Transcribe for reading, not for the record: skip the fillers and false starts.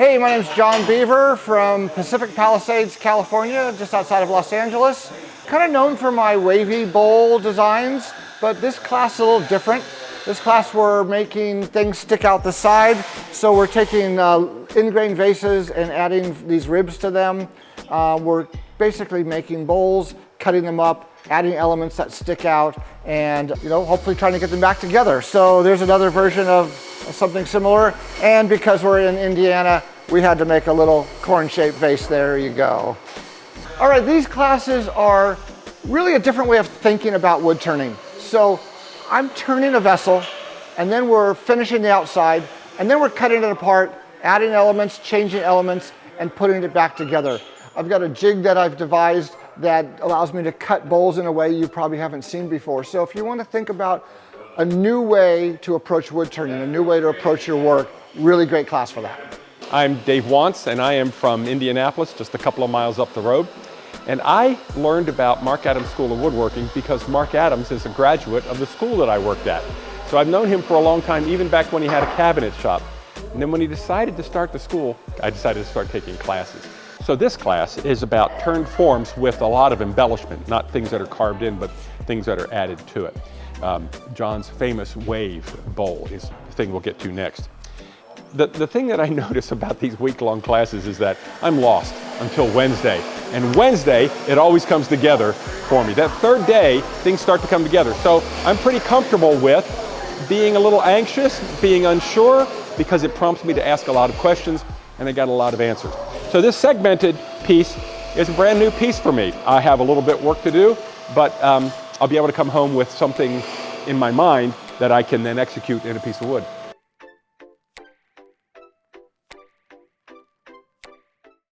Hey, my name's John Beaver from Pacific Palisades, California, just outside of Los Angeles. Kind of known for my wavy bowl designs, but this class is a little different. This class we're making things stick out the side. So we're taking ingrained vases and adding these ribs to them. We're basically making bowls, cutting them up, adding elements that stick out, and hopefully trying to get them back together. So there's another version of something similar. And because we're in Indiana, we had to make a little corn-shaped vase. There you go. All right, these classes are really a different way of thinking about wood turning. So I'm turning a vessel, and then we're finishing the outside, and then we're cutting it apart, adding elements, changing elements, and putting it back together. I've got a jig that I've devised that allows me to cut bowls in a way you probably haven't seen before. So if you want to think about a new way to approach wood turning, a new way to approach your work, really great class for that. I'm Dave Wantz, and I am from Indianapolis, just a couple of miles up the road. And I learned about Marc Adams School of Woodworking because Marc Adams is a graduate of the school that I worked at. So I've known him for a long time, even back when he had a cabinet shop. And then when he decided to start the school, I decided to start taking classes. So this class is about turned forms with a lot of embellishment, not things that are carved in, but things that are added to it. John's famous wave bowl is the thing we'll get to next. The thing that I notice about these week-long classes is that I'm lost until Wednesday. And Wednesday, it always comes together for me. That third day, things start to come together. So I'm pretty comfortable with being a little anxious, being unsure, because it prompts me to ask a lot of questions, and I got a lot of answers. So this segmented piece is a brand new piece for me. I have a little bit work to do, but I'll be able to come home with something in my mind that I can then execute in a piece of wood.